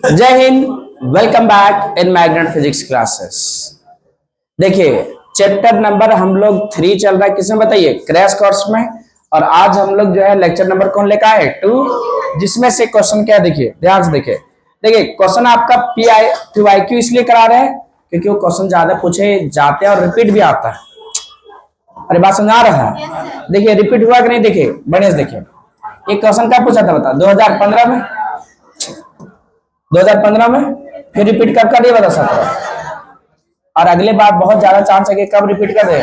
जय Hind. Welcome back in magnet physics classes. देखिए, chapter number हम लोग 3 चल रहा है, किसमें बताइए? क्रैश कोर्स में। और आज हम लोग जो है लेक्चर नंबर कौन लेकर आए? 2, जिसमें से क्वेश्चन क्या देखिए, ध्यान से देखिए। देखिए क्वेश्चन आपका PIQ इसलिए करा रहे हैं क्योंकि वो क्वेश्चन ज्यादा पूछे जाते हैं और रिपीट भी आता है। अरे बात समझ आ रहा है? देखिए रिपीट हुआ कि नहीं, देखिए बढ़िया से देखिए। ये क्वेश्चन क्या पूछा था बता? 2015 में, 2015 में, फिर रिपीट कब कर दिया बता? 17। और अगले बार बहुत ज्यादा चांस है कि कब रिपीट कर दे।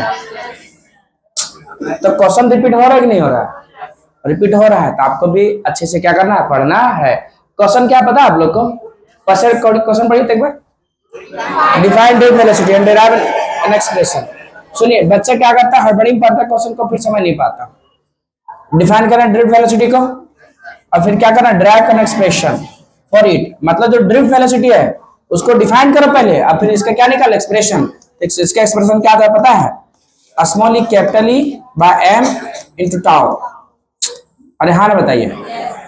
तो क्वेश्चन रिपीट हो रहा है कि नहीं हो रहा है? रिपीट हो रहा है तो आपको भी अच्छे से क्या करना है? पढ़ना है। क्वेश्चन क्या पता आप लोग को? क्वेश्चन पढ़िए एक बार। Define drift velocity and derive an expression. सुनिए, बच्चा क्या करता है? हड़बड़ी में पढ़ता क्वेश्चन को, फिर समझ नहीं पाता। डिफाइन करना ड्रिफ्ट वेलोसिटी को और फिर क्या करना? ड्राइव करना एक्सप्रेशन फॉर इट। मतलब जो ड्रिफ्ट वेलोसिटी है उसको डिफाइन करो पहले, और फिर इसका क्या निकाल? एक्सप्रेशन। इसका एक्सप्रेशन क्या था पता है? Small E capital E by M into tau. अरे हाँ ना बताइए।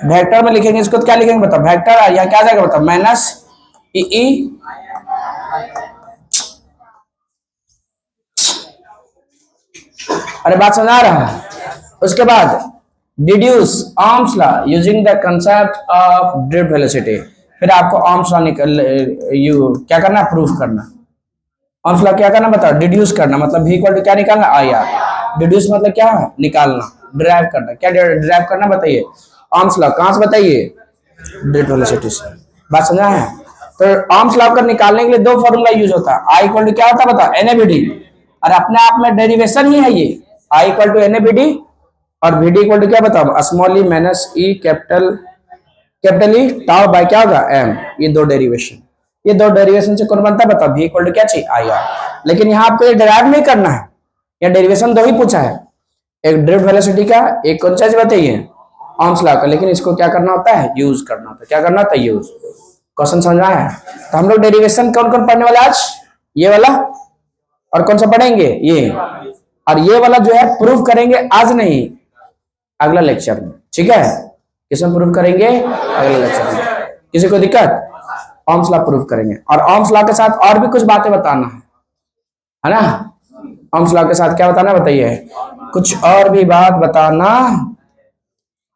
वेक्टर में लिखेंगे इसको तो क्या लिखेंगे बताओ? वेक्टर यहाँ क्या जाएगा बताओ? माइनस ई। अरे बात समझ आ रहा है? उसके बाद deduce ohm's law using the concept of drift velocity. फिर आपको ohm's लॉ क्या करना? प्रूफ करना। ohm's लॉ क्या करना बताओ? डिड्यूस करना। मतलब v इक्वल टू क्या निकालना? IR। डिड्यूस मतलब क्या है? निकालना। ड्राइव करना। क्या ड्राइव करना बताइए? ohm's लॉ कहां से बताइए? ड्रिफ्ट वेलोसिटी से। बात समझा है? तो ohm's लॉ को निकालने के लिए 2 फॉर्मूला यूज होता है। I इक्वल टू क्या होता है बताओ? NABD। और अपने आप में डेरिवेशन ही है ये। I इक्वल टू NABD और VD इक्वल टू क्या बताओ? Small E minus E capital E tau by क्या होगा? M। ये 2 डेरिवेशन, ये 2 डेरिवेशन से कौन बनता है बताओ? V इक्वल टू क्या चाहिए? IR। लेकिन यहाँ आपको ये डिराइव नहीं करना है, ये डेरिवेशन 2 ही पूछा है, एक ड्रिफ्ट वेलोसिटी का, एक कौन सा बताइए? ohm's लॉ का। लेकिन इसको क्या करना होता है? यूज करना होता है। क्या करना होता है? यूज। क्वेश्चन समझ आया है? तो हम लोग डेरिवेशन कौन कौन पढ़ने वाले आज? ये वाला और कौन सा पढ़ेंगे? ये। और ये वाला जो है प्रूफ करेंगे आज नहीं, अगला लेक्चर में। ठीक है? किसमें प्रूफ करेंगे? अगले लेक्चर में। किसी को दिक्कत? ohm's लॉ प्रूफ करेंगे। और ohm's लॉ के साथ और भी कुछ बातें बताना है ना? ohm's लॉ के साथ क्या बताना बताइए? कुछ और भी बात बताना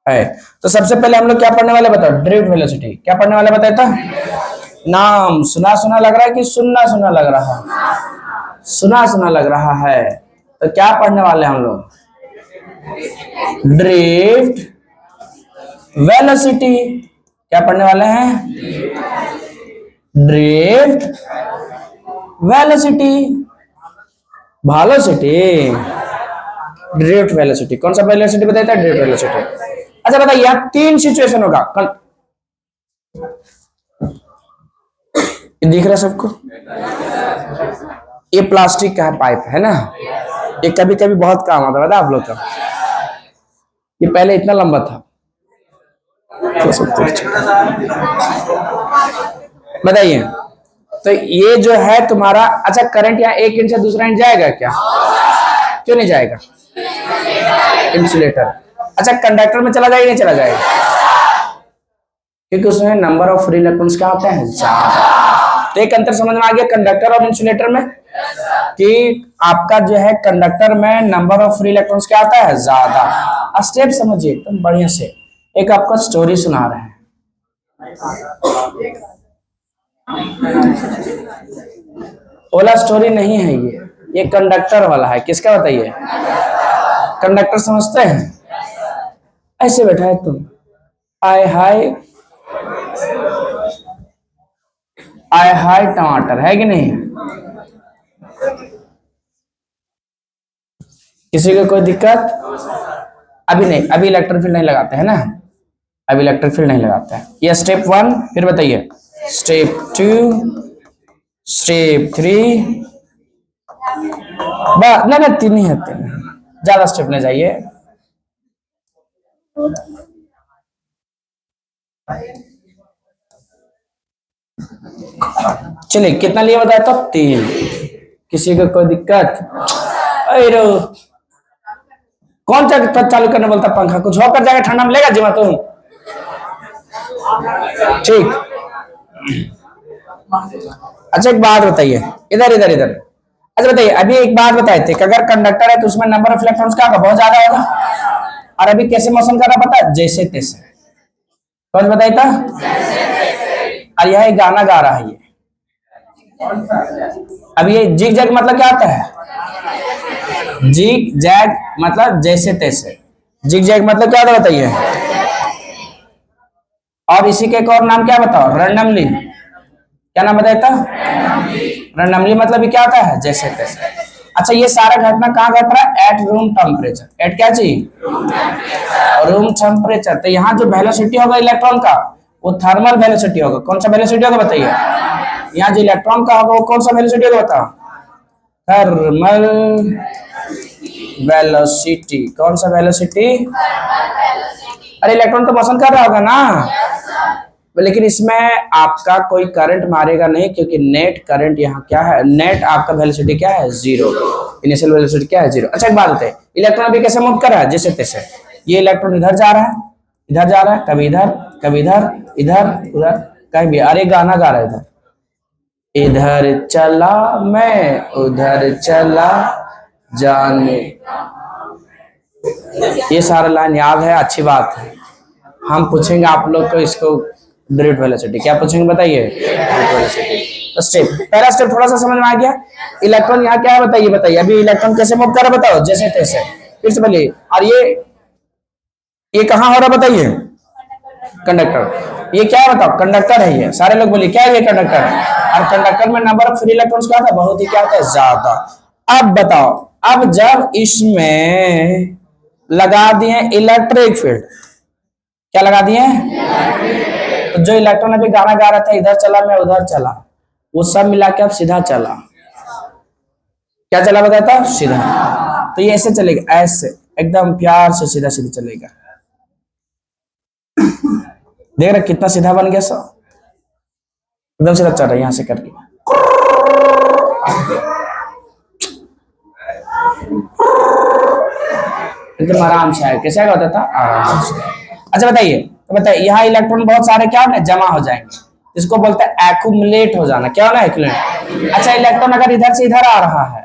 है। तो सबसे पहले हम लोग क्या पढ़ने वाले बताओ? Drift velocity. क्या पढ़ने वाले बताए? तो नाम सुना सुना लग रहा है कि सुनना सुना लग रहा है? सुना सुना लग रहा है। तो क्या पढ़ने वाले हम लोग? Drift velocity. क्या पढ़ने वाले हैं? Drift velocity. Velocity, drift velocity. कौन सा वेलोसिटी बताया था? Drift velocity. अच्छा बताइए, यहाँ 3 सिचुएशन होगा। ये दिख रहा है सबको? ये प्लास्टिक का पाइप है ना, ये कभी कभी बहुत काम आता है आप लोग का। ये पहले इतना लंबा था। बताइए, तो ये जो है तुम्हारा, अच्छा करंट यहाँ एक इंच से दूसरा इंच जाएगा क्या? क्यों नहीं जाएगा? इंसुलेटर। अच्छा कंडक्टर में चला जाएगा? नहीं चला जाएगा, क्योंकि उसमें नंबर ऑफ फ्री इलेक्ट्रॉन्स क्या होते हैं? ज्यादा। तो एक अंतर समझ में आ गया कंडक्टर और इंसुलेटर में, कि आपका जो है कंडक्टर में नंबर ऑफ फ्री इलेक्ट्रॉन्स क्या होता है? ज्यादा। स्टेप समझिए एकदम बढ़िया से। एक आपको स्टोरी सुना रहे हैं। ओला स्टोरी नहीं है ये कंडक्टर वाला है। किसका बताइए? कंडक्टर समझते हैं? ऐसे बैठा है तुम, आय हाय आय हाय टमाटर, है कि नहीं? किसी को कोई दिक्कत? अभी नहीं, अभी इलेक्ट्रिक फील्ड नहीं लगाते हैं ना, अभी इलेक्ट्रिक फील्ड नहीं लगाते हैं। ये स्टेप 1। फिर बताइए स्टेप 2, स्टेप 3। ना ना 3 ही है, 3। ज्यादा स्टेप नहीं जाइए। चलिए कितना लिए बताया तो? 3। किसी को कोई दिक्कत? अरे कौन चालू करने बोलता पंखा? कुछ होकर जाएगा, ठंडा में लेगा जिमा तुम। ठीक। अच्छा एक बात बताइए, इधर इधर इधर। अच्छा बताइए, अभी एक बात बताए थे कि अगर कंडक्टर है तो उसमें नंबर ऑफ इलेक्ट्रॉन्स क्या होगा, बहुत ज्यादा होगा। और अभी कैसे मोशन कर रहा पता है, जैसे तैसे। कौन बताइए था। और यह एक गाना गा रहा है ये। अब ये जिग जैग मतलब क्या आता है, जिग जैग मतलब जैसे तैसे। जिग जैग मतलब क्या होता बताइए। और इसी के एक और नाम क्या बताओ, रैंडमली। क्या नाम बताया था, रैंडमली मतलब ये क्या होता है, जैसे तैसे। अच्छा ये सारा घटना कहाँ घट रहा है, एट रूम टेम्परेचर। एट क्या चाहिए, रूम टेम्परेचर। तो यहाँ जो वेलोसिटी होगा इलेक्ट्रॉन का, वो थर्मल वेलोसिटी होगा। कौन सा वेलोसिटी होगा बताइए, यहाँ जो इलेक्ट्रॉन का होगा वो कौन सा वेलोसिटी होगा बताओ, थर्मल वेलोसिटी। कौन सा वेलोसिटी, अरे इलेक्ट्रॉन तो मोशन कर रहा होगा ना, लेकिन इसमें आपका कोई करंट मारेगा नहीं, क्योंकि नेट करंट यहाँ क्या है, नेट आपका वेलोसिटी क्या है, जीरो। इनिशियल वेलोसिटी क्या है, जीरो। अच्छा एक बात होता है, इलेक्ट्रॉन अभी कैसे मूव कर रहा है, जैसे तैसे। ये इलेक्ट्रॉन इधर जा रहा है, इधर जा रहा है, कभी इधर, कभी इधर, इधर उधर, कहीं भी। अरे गाना गा रहा है इधर, इधर चला मैं उधर चला जाने। ये सारा लाइन याद है, अच्छी बात है। हम पूछेंगे आप लोग को इसको, ड्रिफ्ट वेलोसिटी क्या पूछेंगे बताइए, ड्रिफ्ट वेलोसिटी। तो स्टेप, पहला स्टेप थोड़ा सा समझ में आ गया। इलेक्ट्रॉन यहाँ क्या है बताइए, बताइए अभी इलेक्ट्रॉन कैसे मूव कर रहा है बताओ, जैसे तैसे। फिर से बोलिए। और ये कहाँ हो रहा बताइए, कंडक्टर। ये क्या है बताओ, कंडक्टर है ये। सारे लोग बोलिए क्या है, ये कंडक्टर है। और कंडक्टर में नंबर ऑफ फ्री इलेक्ट्रॉन्स क्या था, बहुत ही क्या होता है, ज्यादा। अब बताओ, अब जब इसमें लगा दिए इलेक्ट्रिक फील्ड, क्या लगा दिए, तो जो इलेक्ट्रॉन अभी गाना गा रहा था, इधर चला मैं उधर चला, वो सब मिला के अब सीधा चला। क्या चला बताता, सीधा। तो ये ऐसे चलेगा, ऐसे एकदम प्यार से सीधा सीधा चलेगा। देख रहे कितना सीधा बन गया सब, एकदम सीधा चल रहा है यहां से करके। एकदम आराम से आया, कैसे होता था, आराम से। अच्छा बताइए, तो बताइए यहाँ इलेक्ट्रॉन बहुत सारे क्या होने, जमा हो जाएंगे। इसको बोलते हैं एक्यूमुलेट हो जाना। क्या होना, एक्यूमुलेट। अच्छा इलेक्ट्रॉन अगर इधर से इधर आ रहा है,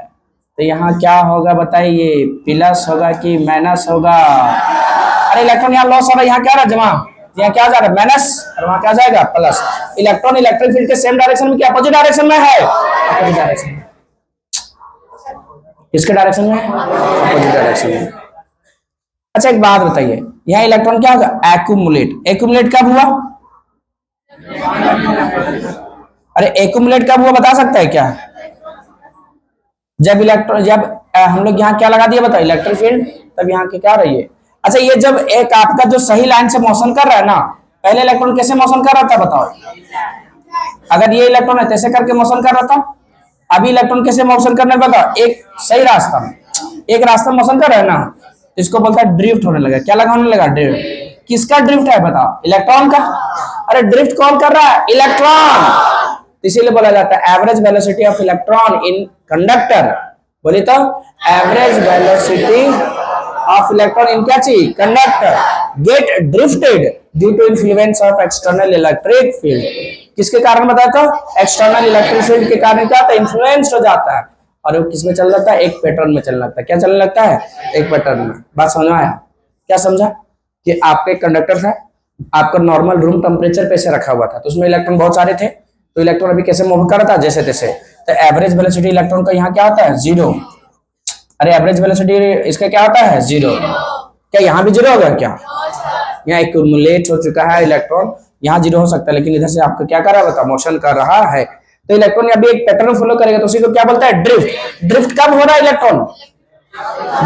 तो यहाँ क्या होगा बताइए, प्लस होगा कि माइनस होगा। अरे इलेक्ट्रॉन यहाँ लॉस हो रहा है, यहाँ क्या रहा जमा, यहाँ क्या जा रहा है माइनस, और वहां क्या जाएगा प्लस। इलेक्ट्रॉन इलेक्ट्रिक फील्ड के सेम डायरेक्शन में, क्या अपोजिट डायरेक्शन में है, अपोजिट डायरेक्शन में। किसके डायरेक्शन में, अपोजिट डायरेक्शन में। अच्छा एक बात बताइए, यहाँ इलेक्ट्रॉन क्या होगा, एक्यूमुलेट। एक्यूमुलेट कब हुआ, अरे एक्यूमुलेट कब हुआ बता सकता है क्या, जब इलेक्ट्रॉन, जब हम लोग यहाँ क्या लगा दिए बताओ, इलेक्ट्रिक फील्ड, तब यहाँ की क्या रही है। अच्छा ये जब एक आपका जो सही लाइन से मोशन कर रहा है ना, पहले इलेक्ट्रॉन कैसे मोशन कर रहा था बताओ, अगर ये इलेक्ट्रॉन है कैसे करके मोशन कर रहा था, अभी इलेक्ट्रॉन कैसे मोशन करने बताओ, एक सही रास्ता में, एक रास्ता मोशन कर रहा है ना, इसको बोलता है ड्रिफ्ट होने लगा। क्या लगा, होने लगा ड्रिफ्ट। किसका ड्रिफ्ट है बताओ, इलेक्ट्रॉन का। अरे ड्रिफ्ट कौन कर रहा है, इलेक्ट्रॉन। इसीलिए बोला जाता है average velocity of electron in conductor. बोलिए तो, average velocity of electron in क्या चीज, conductor, get drifted due to influence of external electric field. किसके कारण बताया था, एक्सटर्नल इलेक्ट्रिक फील्ड के कारण क्या होता है, इन्फ्लुएंस हो जाता है। और वो किसमें चल जाता है, एक पैटर्न में चलने लगता है। क्या चलने लगता है, एक पैटर्न में। बात समझ में आया, क्या समझा, कि आपके कंडक्टर था, आपका नॉर्मल रूम टेम्परेचर पे से रखा हुआ था, तो उसमें इलेक्ट्रॉन बहुत सारे थे, तो इलेक्ट्रॉन अभी कैसे मूव कर रहा था, जैसे तैसे। तो एवरेज वेलोसिटी इलेक्ट्रॉन का यहाँ क्या होता है, जीरो। अरे एवरेज वेलोसिटी इसका क्या होता है, जीरो। क्या यहाँ भी जीरो होगा क्या, यहाँ एक्यूमुलेट हो चुका है इलेक्ट्रॉन, यहाँ जीरो हो सकता है, लेकिन इधर से आपको क्या कर रहा है बता, मोशन कर रहा है। तो इलेक्ट्रॉन अभी एक पैटर्न फॉलो करेगा, तो उसी को क्या बोलता है, ड्रिफ्ट। ड्रिफ्ट कब हो रहा है इलेक्ट्रॉन,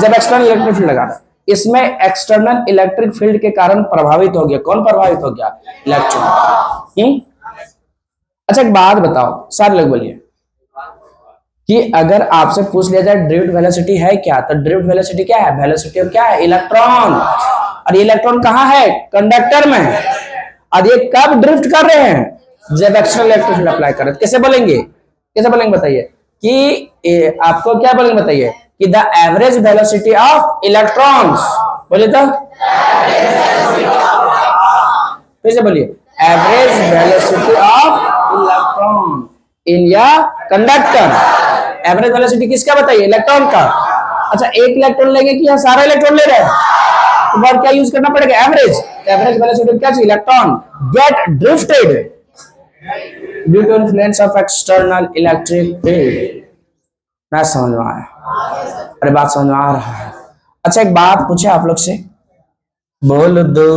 जब एक्सटर्नल इलेक्ट्रिक फील्ड लगा रहा है। इसमें एक्सटर्नल इलेक्ट्रिक फील्ड के कारण प्रभावित हो गया, कौन प्रभावित हो गया, इलेक्ट्रॉन। अच्छा एक बात बताओ, सारे लोग बोलिए, कि अगर आपसे पूछ लिया जाए ड्रिफ्ट वेलोसिटी है क्या, तो ड्रिफ्ट वेलोसिटी क्या है, वेलोसिटी ऑफ क्या है, इलेक्ट्रॉन। और इलेक्ट्रॉन कहाँ है, कंडक्टर में। और ये कब ड्रिफ्ट कर रहे हैं, जब एक्सटर्नल इलेक्ट्रिक फील्ड अप्लाई कर रहे हैं। कैसे बोलेंगे, कैसे बोलेंगे बताइए, कि आपको क्या बोलेंगे बताइए, कि the average velocity of electrons. बोलिए तो, फिर से बोलिए, average velocity of electron in या कंडक्टर। एवरेज वेलोसिटी किसका बताइए? इलेक्ट्रॉन का। अच्छा, एक इलेक्ट्रॉन लेंगे कि यहाँ सारा इलेक्ट्रॉन ले रहे हैं? तो वर्ड क्या यूज करना पड़ेगा? एवरेज। एवरेज वेलोसिटी क्या चाहिए? Electron get drifted due to influence of external electric field. मैं समझ में आया? अरे बात समझ में आ रहा है? अच्छा, एक बात पूछे आप लोग से, बोल दो।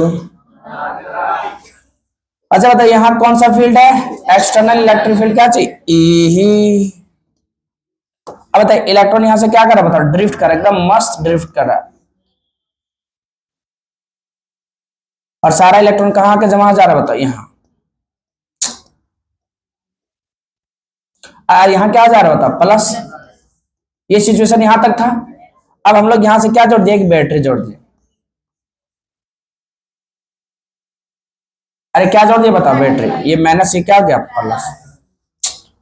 अच्छा बताइए, यहाँ कौन सा फील्ड है? एक्सटर्नल इलेक्ट्रिक फील्ड क्या चाहिए? ई। अब बताइए, इलेक्ट्रॉन यहां से क्या कर रहा? बताओ, ड्रिफ्ट कर रहा है, एकदम मस्त ड्रिफ्ट कर रहा है। और सारा इलेक्ट्रॉन कहाँ के जमा जा रहा है? बताओ, यहाँ। यहाँ क्या जा रहा है? बताओ, प्लस। ये सिचुएशन यहां तक था। अब हम लोग यहां से क्या जोड़ दिए? एक बैटरी जोड़ दिए। अरे क्या जोड़ दिया? बताओ, बैटरी। ये माइनस, ये क्या हो गया? प्लस।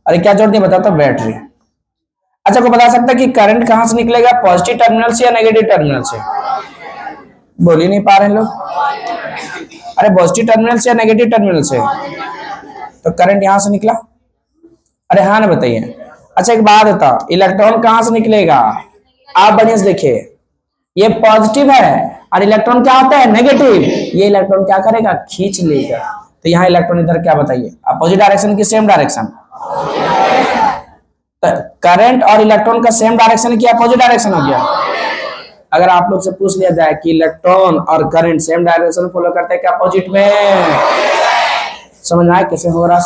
अरे क्या जोड़ दिया? बताओ तो, बैटरी। अच्छा, को बता सकता है कि करंट कहां से निकलेगा? पॉजिटिव टर्मिनल से या नेगेटिव टर्मिनल से? बोल ही नहीं पा रहे हैं लोग। अरे पॉजिटिव टर्मिनल से या नेगेटिव टर्मिनल से? तो करंट यहां से निकला। अरे हाँ ना, बताइए। अच्छा, एक बात बताओ, इलेक्ट्रॉन कहां से निकलेगा? आप बढ़िया से देखिए, ये पॉजिटिव है और इलेक्ट्रॉन क्या होता है? नेगेटिव। ये इलेक्ट्रॉन क्या करेगा? खींच लेगा। तो यहाँ इलेक्ट्रॉन इधर क्या बताइए? अपोजिट डायरेक्शन की सेम डायरेक्शन? करंट और इलेक्ट्रॉन का सेम डायरेक्शन की अपोजिट डायरेक्शन हो गया। अगर आप लोग से पूछ लिया जाए कि इलेक्ट्रॉन और करंट सेम डायरेक्शन फॉलो करते हैं क्या अपोजिट में? समझ में आया कैसे हो रहा है?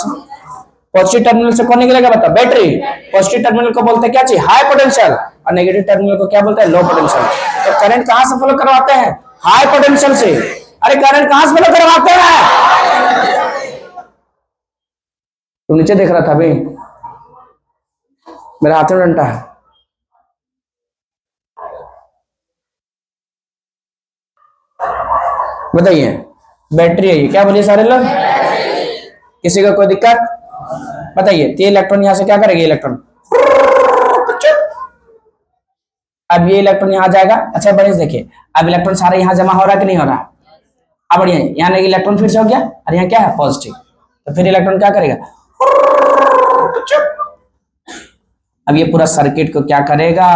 पॉजिटिव टर्मिनल से कौन निकलेगा? बता, बैटरी। पॉजिटिव टर्मिनल को बोलते हैं क्या चाहिए? High potential. और नेगेटिव टर्मिनल को क्या बोलते हैं? Low potential. तो करंट कहां से फॉलो करवाते हैं? हाई पोटेंशियल से। अरे करंट कहां से फॉलो करवाते हैं? तो नीचे देख रहा था अभी, मेरे हाथ में डंडा है। बताइए, बैटरी है ये। क्या बोलिए सारे लोग? किसी को कोई दिक्कत? बताइए, ये इलेक्ट्रॉन यहां से क्या करेगा? इलेक्ट्रॉन, अब ये इलेक्ट्रॉन यहां जाएगा। अच्छा बढ़िया देखिए, अब इलेक्ट्रॉन सारा यहां जमा हो रहा है कि नहीं हो रहा? अब बढ़िया, यहाँ इलेक्ट्रॉन फिर से हो गया और यहाँ क्या है? पॉजिटिव। तो फिर इलेक्ट्रॉन क्या करेगा? अब ये पूरा सर्किट को क्या करेगा?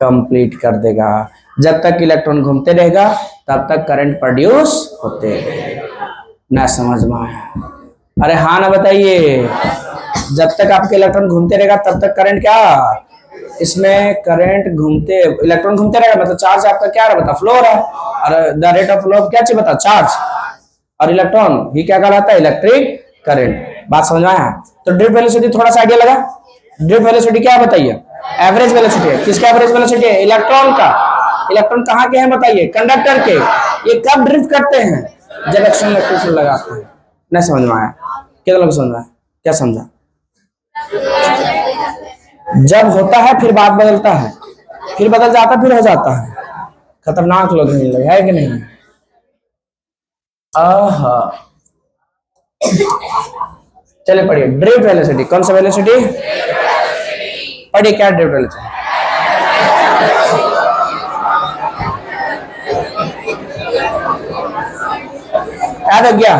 कंप्लीट कर देगा। जब तक इलेक्ट्रॉन घूमते रहेगा तब तक करंट प्रोड्यूस होते रहेगा। ना समझ में आया? अरे हाँ ना, बताइए। जब तक आपके इलेक्ट्रॉन घूमते रहेगा तब तक करंट क्या? इसमें करंट घूमते, इलेक्ट्रॉन घूमते रहेगा मतलब चार्ज आपका क्या रहा? बता, फ्लो रहा है। और the rate of flow of क्या चाहिए? बता, चार्ज। और इलेक्ट्रॉन ही क्या कहलाता है? Electric current. बात समझ में आया? तो ड्रिफ्ट वेलोसिटी थोड़ा सा आइडिया लगा? ड्रिफ्ट वेलोसिटी क्या बताइए? एवरेज वेलोसिटी है। किसका एवरेज वेलोसिटी है? इलेक्ट्रॉन का। इलेक्ट्रॉन कहाँ के हैं बताइए? कंडक्टर के। ये कब ड्रिफ्ट करते हैं? जब एक्सटर्नल इलेक्ट्रिक फील्ड लगाते हैं। नहीं समझ में आया? कितना लोग समझ में आया? क्या समझा? जब होता है फिर बात बदलता है, फिर बदल जाता है, फिर हो जाता है। खतरनाक लोग है कि नहीं? आहा, चलिए पढ़िए ड्रिफ्ट वेलोसिटी। कौन सा वेलोसिटी? पढ़िए क्या ड्रिफ्ट वेलोसिटी? याद हो गया?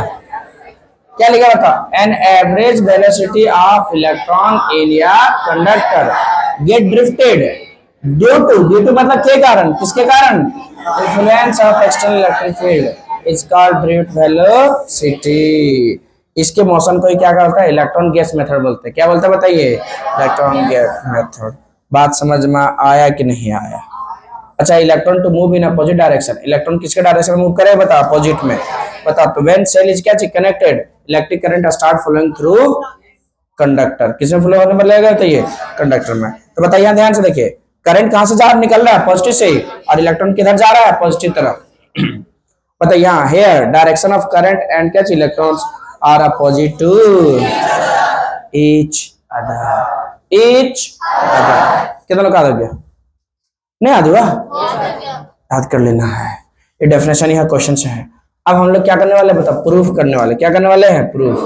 क्या लिखा? बताओ, an average velocity of electron in या conductor get drifted due to मतलब के कारण? किसके कारण? Influence of external electric field is called drift velocity. इसके मोशन को क्या कहता है? इलेक्ट्रॉन गैस मेथड बोलते हैं। क्या बोलते हैं बताइए? Electron gas method. बात समझ में आया कि नहीं आया? अच्छा, electron to move in opposite direction. Electron किसके डायरेक्शन में मूव करे? बता, अपोजिट में। बता, तो व्हेन सेल इज क्या चीज? Connected, electric current start flowing through conductor. किसमें फ्लो होने लगेगा? तो ये कंडक्टर में। तो बताइए, यहाँ ध्यान से देखिए, करंट कहां से जा निकल रहा है? पॉजिटिव से। और इलेक्ट्रॉन किधर जा रहा है? पॉजिटिव तरफ। बताइए, यहाँ here direction of current and क्या electrons are opposite to each other. कितना लोग याद हो गया? नहीं याद हुआ? याद कर लेना है, ये डेफिनेशन यहाँ क्वेश्चन से है। अब हम लोग क्या करने वाले? बता, प्रूफ करने वाले। क्या करने वाले हैं? प्रूफ।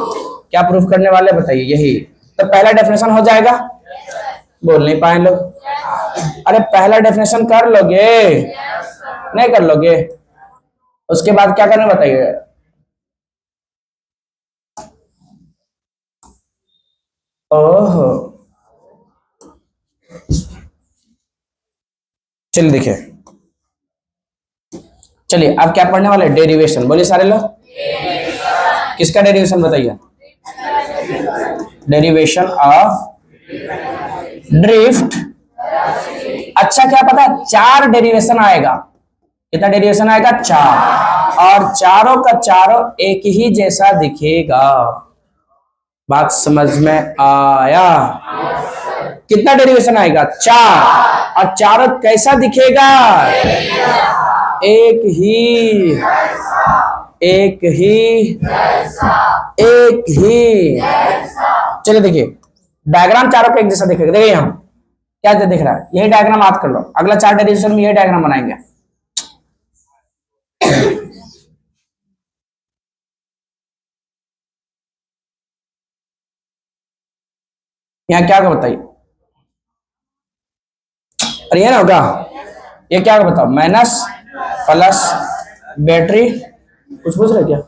क्या प्रूफ करने वाले? बताइए यही। तो पहला डेफिनेशन हो जाएगा। बोल नहीं पाए लोग? अरे पहला डेफिनेशन कर लोगे? नहीं कर लोगे? उसके बाद क्या करना बताइए? ओहो, चलिए देखिए, चलिए अब क्या पढ़ने वाले, डेरिवेशन। बोलिए सारे लोग, किसका डेरिवेशन बताइए? Derivation of drift. अच्छा, क्या पता 4 डेरिवेशन आएगा। कितना डेरिवेशन आएगा? 4, और चारों का चारों एक ही जैसा दिखेगा। बात समझ में आया? कितना डेरिवेशन आएगा? 4, और चारों कैसा दिखेगा? एक ही, एक ही, एक ही। चलिए देखिए, डायग्राम चारों का एक जैसा दिखेगा। देखिए यहाँ क्या दिख रहा है, यही डायग्राम याद कर लो। अगला 4 डेरिवेशन में यही डायग्राम बनाएंगे। यहाँ क्या होगा बताइए? अरे ये ना होगा, ये क्या होगा बताओ? Minus plus battery. कुछ पूछ रहे क्या?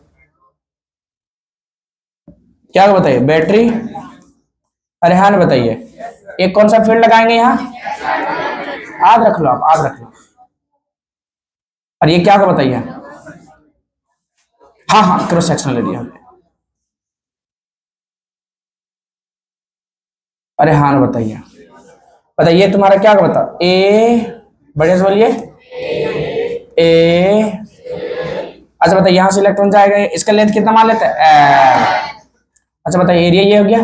क्या होगा बताइए? बैटरी। अरे हाँ ना बताइए, एक कौन सा फील्ड लगाएंगे यहाँ? याद रख लो, आप याद रख लो। और ये क्या होगा बताइए? हाँ हाँ, क्रॉस सेक्शनल एरिया। अरे हाँ ना बताइए, बताइए तुम्हारा क्या होगा बताओ? ए, बढ़िया से बोलिए, ए। अच्छा बताइए, यहाँ से इलेक्ट्रॉन जाएगा, इसका लेंथ कितना मान लेते हैं? अच्छा बताइए, एरिया ये हो गया।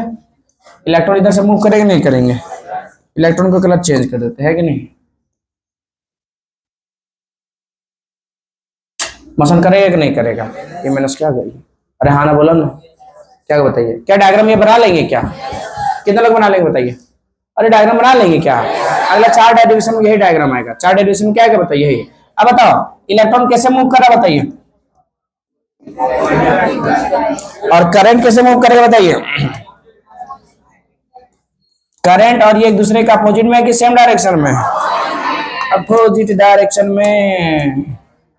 इलेक्ट्रॉन इधर से मूव करेंगे नहीं करेंगे? इलेक्ट्रॉन को कलर चेंज कर देते हैं कि नहीं? मोशन करेगा कि नहीं करेगा? ये मैंने क्या गई? अरे हाँ ना बोला ना, क्या बताइए? क्या डायग्राम ये बना लेंगे क्या? कितने लोग बना लेंगे बताइए? अरे डायग्राम बना लेंगे क्या? अगला 4 डेरिवेशन में यही डायग्राम आएगा। 4 डेरिवेशन में क्या आएगा बताइए? यही। अब बताओ इलेक्ट्रॉन कैसे मूव कर रहा है बताइए, और करंट कैसे मूव करेगा बताइए? करंट और ये एक दूसरे के अपोजिट में है कि सेम डायरेक्शन में? अपोजिट डायरेक्शन में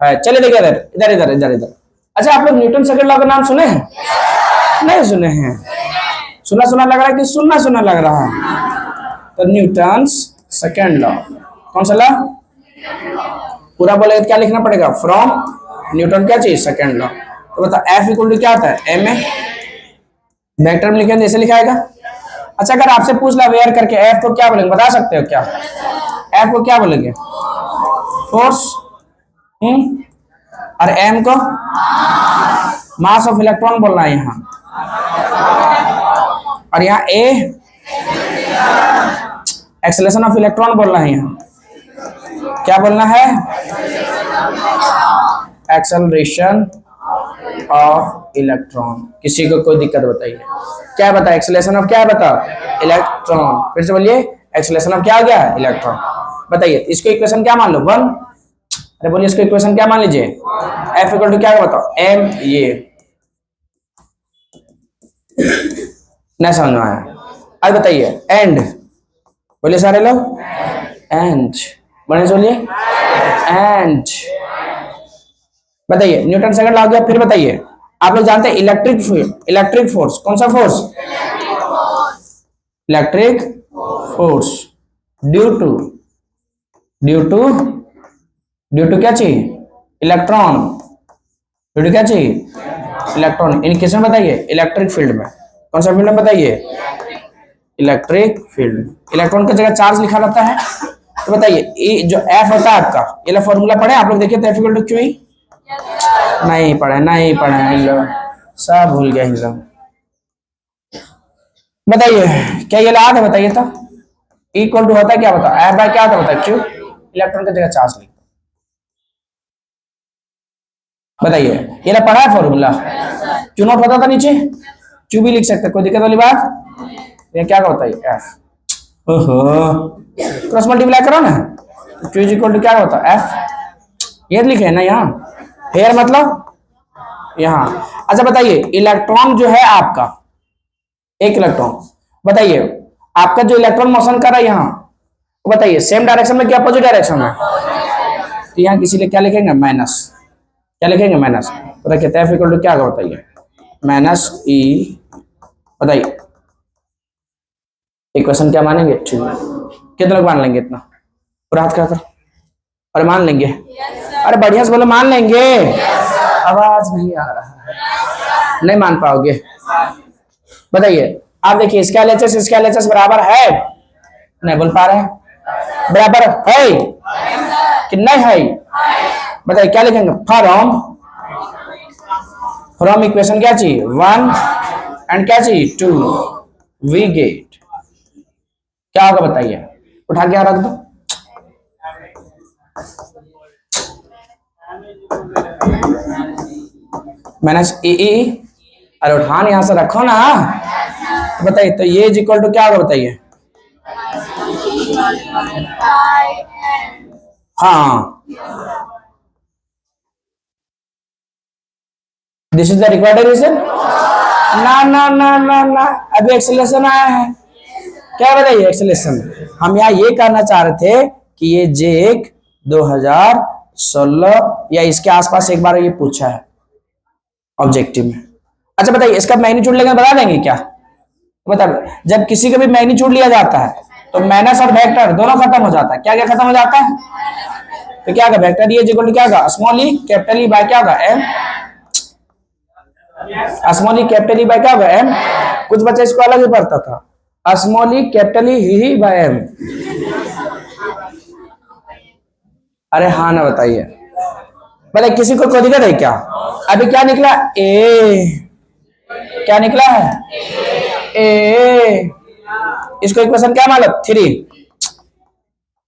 है। चलिए देखिए, इधर इधर इधर इधर इधर। अच्छा, आप लोग न्यूटन सेकंड लॉ का नाम सुने हैं? नहीं सुने हैं? सुना सुना लग रहा है कि सुनना सुना लग रहा है? तो न्यूटन सेकंड लॉ, कौन सा लॉ? पूरा बोले तो क्या लिखना पड़ेगा? फ्रॉम न्यूटन क्या चीज? Second law. तो बता एफ इक्वल टू क्या होता है? M A. वेक्टर में लिखेंगे ऐसे लिखाएगा। अच्छा, अगर आपसे पूछ ला वेयर करके एफ को क्या बोलेंगे, बता सकते हो क्या? एफ को क्या बोलेंगे? फोर्स। और एम को मास ऑफ इलेक्ट्रॉन बोलना है यहाँ। और यहाँ ए एक्सेलरेशन ऑफ इलेक्ट्रॉन बोलना है। यहाँ क्या बोलना है? Acceleration of electron. किसी को कोई दिक्कत बताइए? क्या बता? एक्सेलरेशन ऑफ क्या बता? इलेक्ट्रॉन। फिर से बोलिए, एक्सेलरेशन ऑफ क्या आ गया? इलेक्ट्रॉन। बताइए इसको इक्वेशन क्या मान लो? 1। अरे बोलिए इसको इक्वेशन क्या मान लीजिए? एफ इक्वल टू क्या बताओ? एम। ये नहीं समझ में आया? अब बताइए एंड। बोलिए सारे लोग एंड, बड़े बोलिए एंड। बताइए न्यूटन सेकंड लॉ आ गया। फिर बताइए, आप लोग जानते हैं इलेक्ट्रिक फोर्स, कौन सा force? Electric force due to क्या चाहिए? इलेक्ट्रॉन। ड्यू टू क्या चाहिए? इलेक्ट्रॉन। इन किस में बताइए? इलेक्ट्रिक फील्ड में। कौन सा फील्ड में बताइए? Electric field. इलेक्ट्रॉन की जगह चार्ज लिखा रहता है। तो बताइए ये जो एफ होता है आपका, ये फॉर्मूला पढ़े आप लोग? देखिए तो F equal to Q E. नहीं पढ़े, नहीं पढ़े इन लोग, सब भूल गए इन लोग। बताइए क्या ये याद है? बताइए तो इक्वल टू होता है क्या? बताओ एफ बाय क्या होता है? बताओ क्यू। इलेक्ट्रॉन की जगह चार्ज लिख। बताइए ये पढ़ा है फॉर्मूला? क्यू नॉट होता था नीचे, क्यू भी लिख सकते, कोई दिक्कत वाली बात? ये क्या होता है? एफ। ओहो, क्रॉस मल्टीप्लाई करो ना। क्यू इज इक्वल टू क्या होता है? एफ। ये लिखे है ना यहाँ, हेयर मतलब यहाँ। अच्छा बताइए इलेक्ट्रॉन जो है आपका, एक इलेक्ट्रॉन, बताइए आपका जो इलेक्ट्रॉन मोशन कर रहा है यहाँ, बताइए सेम डायरेक्शन में क्या अपोजिट डायरेक्शन में? तो यहाँ किसी लिए क्या लिखेंगे? माइनस। क्या लिखेंगे? माइनस। बताइए एफ इक्वल टू क्या होगा? बताइए माइनस ई। बताइए इक्वेशन क्या मानेंगे? ठीक है, कितने लोग मान लेंगे? इतना पूरा हाथ खड़ा करो। अरे मान लेंगे? अरे बढ़िया से बोलो, मान लेंगे? आवाज नहीं आ रहा है, नहीं मान पाओगे। बताइए, आप देखिए, इसका एलएचएस इसका एलएचएस बराबर है? नहीं बोल पा रहे हैं? बराबर है कि नहीं है? बताइए क्या लिखेंगे? फ्रॉम इक्वेशन क्या चाहिए? 1 एंड क्या चाहिए? 2 वी गेट क्या होगा? बताइए, उठा के रख दो। माइनस ई, अरे उठान यहां से रखो ना। बताइए, तो ये इज इक्वल टू क्या होगा? बताइए। हाँ, this is the required derivation. ना ना ना ना ना, अभी एक्सेलरेशन आया है। क्या बताइए? एक्सेलरेशन। हम यहाँ ये कहना चाह रहे थे कि ये जेक 2016 या इसके आसपास एक बार ये पूछा है ऑब्जेक्टिव में। अच्छा बताइए, इसका मैग्नीट्यूड लेकर बता देंगे क्या? बता, जब किसी का भी मैग्नीट्यूड लिया जाता है तो माइनस और वेक्टर दोनों खत्म हो जाता है। क्या क्या खत्म हो जाता है? तो क्या होगा? वेक्टर ई इक्वल टू क्या होगा? Small E capital E by क्या होगा? M. Small E capital E by क्या होगा? एम। कुछ बच्चे इसको अलग ही पढ़ता था, small E capital E by M. अरे हाँ ना, बताइए। मतलब किसी को कोई दिक्कत है क्या? अभी क्या निकला? ए। क्या निकला है? ए। इसको इक्वेशन क्या मान लो? 3।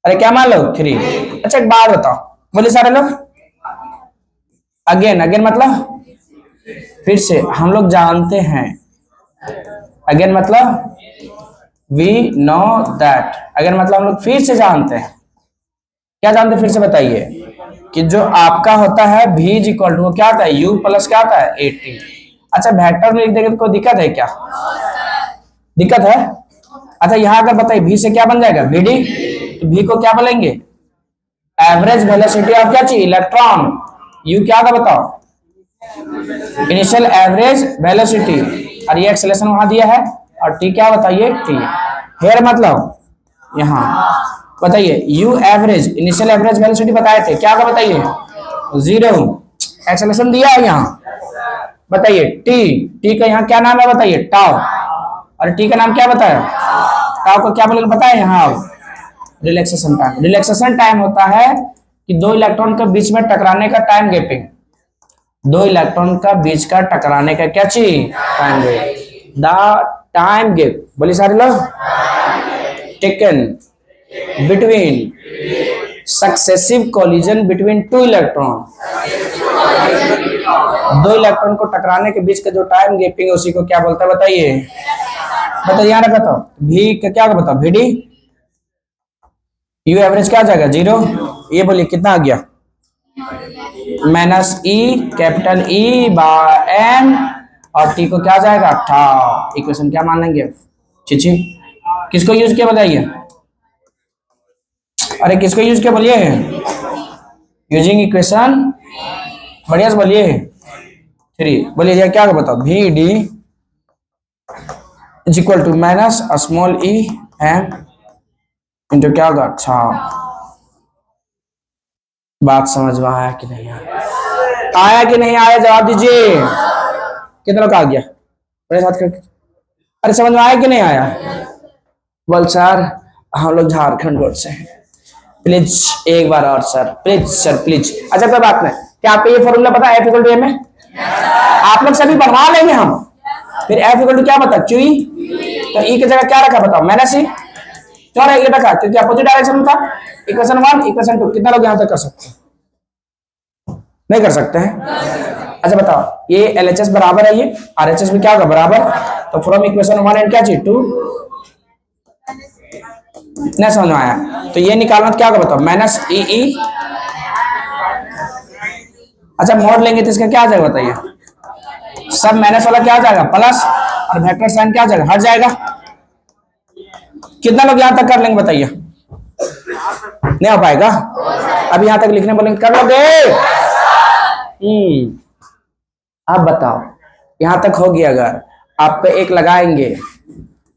अरे क्या मान लो? 3। अच्छा एक बात बताओ, बोले सारे लोग, अगेन अगेन मतलब फिर से हम लोग जानते हैं। अगेन मतलब वी नो दैट। अगेन मतलब हम लोग फिर से जानते हैं। क्या जानते हैं? फिर से बताइए। कि जो आपका होता है v इज इक्वल टू क्या आता है? u प्लस क्या आता है? 80। अच्छा वेक्टर में लिख देंगे तो कोई दिक्कत है क्या? दिक्कत है? अच्छा यहाँ अगर बताइए v से क्या बन जाएगा? vd। तो v को क्या बोलेंगे? एवरेज वेलोसिटी ऑफ क्या चाहिए? इलेक्ट्रॉन। u क्या था बताओ? Initial average velocity. और ये एक्सेलरेशन वहां दिया है। और t क्या बताइए? t हेयर मतलब यहाँ बताइए। u average initial average velocity बताए थे, क्या का बताइए? 0। एक्सेलरेशन दिया है यहाँ, बताइए t का यहाँ क्या नाम है? बताइए टाउ। और t का नाम क्या बताया? टाउ को क्या बोलेंगे बताए? यहाँ रिलैक्सेशन टाइम। रिलैक्सेशन टाइम होता है कि दो इलेक्ट्रॉन के बीच में टकराने का टाइम गैपिंग। दो इलेक्ट्रॉन का बीच का टकराने का क्या चीज? Time gap. The time gap, बोलिए सारे लोग, taken between successive collision between two electron. दो इलेक्ट्रॉन को टकराने के बीच का जो टाइम गैपिंग है उसी को क्या बोलता है? बताइए। बताइए यहाँ रखा था भी क्या बताओ? vd। यू एवरेज क्या आ जाएगा? 0। ये बोलिए कितना आ गया? Minus E capital E by M. और टी को क्या आ जाएगा? था। इक्वेशन क्या मान लेंगे? चिची किसको यूज किया बताइए? अरे किसको यूज किया बोलिए? यूजिंग इक्वेशन, बढ़िया से बोलिए। 3 बोलिए क्या बताओ? V D is equal to minus small E M into क्या होगा? अच्छा बात समझ में आया कि नहीं आया? आया कि नहीं आया? जवाब दीजिए। कितना लोग आ गया? मेरे साथ कर। अरे समझ में आया कि नहीं आया? बोल सर हम लोग झारखंड बोर्ड से हैं, प्लीज एक बार और सर, प्लीज सर प्लीज। अच्छा कोई बात नहीं, क्या आपको ये फॉर्मूला पता है? F इक्वल टू ए में आप लोग सभी बढ़वा लेंगे हम। फिर F इक्वल टू क्या बता? Q E. तो ई की जगह क्या रखा बताओ? माइनस ई। क्यों रखा? क्योंकि अपोजिट डायरेक्शन में था। इक्वेशन 1 इक्वेशन 2 कितना लोग यहाँ तक कर सकते हैं? नहीं कर सकते हैं। अच्छा बताओ, ये LHS बराबर है, ये RHS में क्या होगा? बराबर। तो फ्रॉम इक्वेशन 1 एंड क्या चाहिए? 2। नहीं समझ में आया? तो ये निकालना क्या होगा बताओ? माइनस ई ई। अच्छा मोड लेंगे तो इसका क्या आ जाएगा बताइए? सब माइनस वाला क्या आ जाएगा? प्लस। और वेक्टर साइन क्या आ जाएगा? हट जाएगा। कितना लोग यहां तक कर लेंगे बताइए? नहीं हो पाएगा। अब यहां तक लिखने बोलेंगे कर लोगे? अब बताओ, यहां तक हो गया। अगर आपको एक लगाएंगे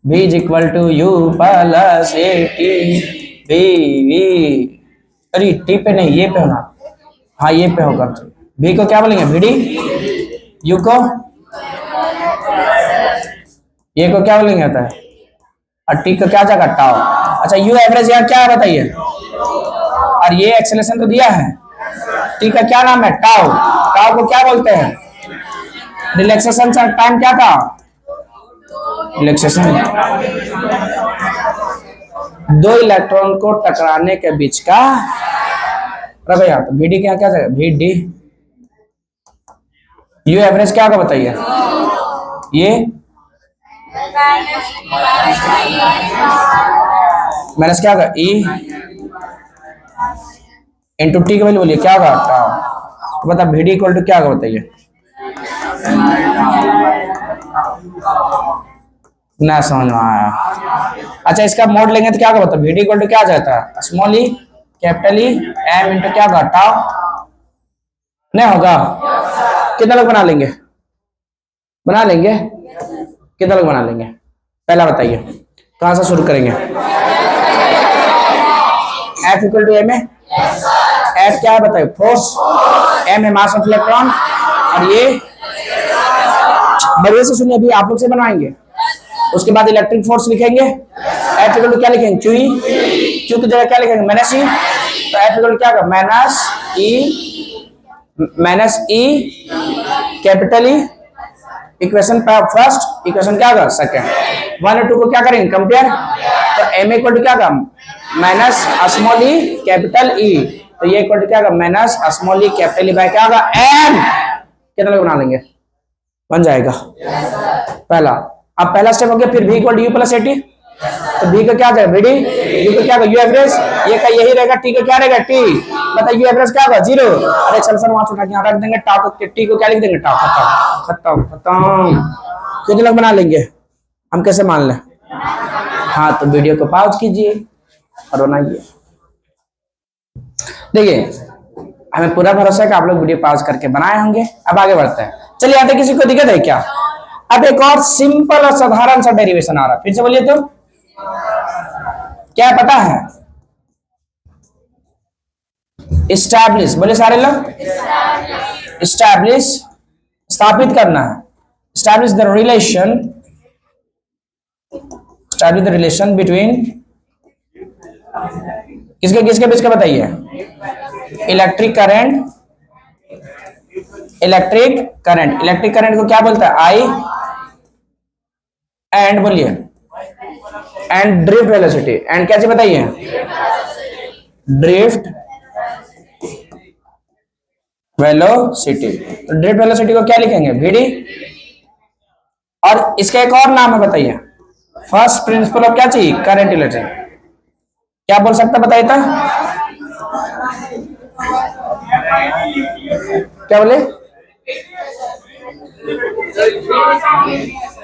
V is equal to U plus A T. V V अरे टी पे नहीं, ये पे होना। हाँ ये पे होगा। V को क्या बोलेंगे, VD। U को, ये को क्या बोलेंगे होता है, और T को क्या जाएगा, टाउ। अच्छा U एवरेज यहाँ क्या है बताइए, और ये एक्सेलरेशन तो दिया है। T का क्या नाम है, टाउ। टाउ को क्या बोलते हैं, रिलैक्सेशन टाइम क्या था, रिलैक्सेशन। दो इलेक्ट्रॉन को टकराने के बीच का, अरे भैया तो VD क्या क्या जाएगा, VD। U एवरेज क्या होगा बताइए, ये माइनस क्या होगा, E इंटू टी की वैल्यू बोलिए क्या होगा, टाउ। तो बता VD इक्वल टू क्या होगा बताइए, ना समझ में आया। अच्छा इसका मोड लेंगे तो क्या होगा, मतलब VD इक्वल टू क्या आ जाता है, small E capital E M into क्या होगा, टाउ। नहीं होगा, कितना लोग बना लेंगे, बना लेंगे, कितना लोग बना लेंगे, पहला बताइए कहां से शुरू करेंगे। F इक्वल टू एम है, F क्या है बताइए, फोर्स, M है मास ऑफ इलेक्ट्रॉन, और ये बढ़िया से सुनिए, अभी आप लोग से बनवाएंगे। उसके बाद इलेक्ट्रिक फोर्स लिखेंगे, F इक्वल टू क्या लिखेंगे, क्यू ई, क्यू की जगह क्या लिखेंगे, माइनस ई। तो F इक्वल टू क्या होगा, माइनस ई कैपिटल ई, इक्वेशन फर्स्ट, इक्वेशन क्या होगा सेकंड। 1 और 2 को क्या करेंगे, कंपेयर। तो M इक्वल टू क्या होगा, माइनस स्मॉल ई कैपिटल ई। तो ये इक्वल टू क्या होगा, minus small E capital E by क्या होगा, M। कितना लोग बना लेंगे, बन जाएगा पहला। अब पहला स्टेप हो गया, फिर V equal U plus eighty. तो V का क्या जाएगा, VD, U का क्या होगा, U एवरेज, ये का यही रहेगा, T का क्या रहेगा, T। मतलब U एवरेज क्या होगा, 0। अरे चल सर वहां उठा के यहाँ रख देंगे, टाउ को, T को क्या लिख देंगे, टाउ। खत्म खत्म खत्म। कितने लोग बना लेंगे, हम कैसे मान लें। हाँ तो वीडियो को पॉज कीजिए और बनाइए। देखिए हमें पूरा भरोसा है कि आप लोग वीडियो पॉज करके बनाए होंगे। अब आगे बढ़ते हैं, चलिए आते, किसी को दिक्कत है क्या। अब एक और सिंपल और साधारण सा डेरिवेशन आ रहा है, फिर से बोलिए तो क्या पता है, इस्टैब्लिश, बोले सारे लोग, इस्टैब्लिश स्थापित करना है, establish the relation, establish the relation between, किसके किसके बीच का बताइए, electric current, electric current, electric current को क्या बोलता है, आई, एंड बोलिए, एंड ड्रिफ्ट वेलोसिटी, एंड कैसे बताइए, ड्रिफ्ट वेलोसिटी। तो ड्रिफ्ट वेलोसिटी को क्या लिखेंगे, VD। और इसका एक और नाम है बताइए, फर्स्ट प्रिंसिपल ऑफ क्या चाहिए, करंट इलेक्ट्रिक। क्या बोल सकता बताइए तो, क्या बोले,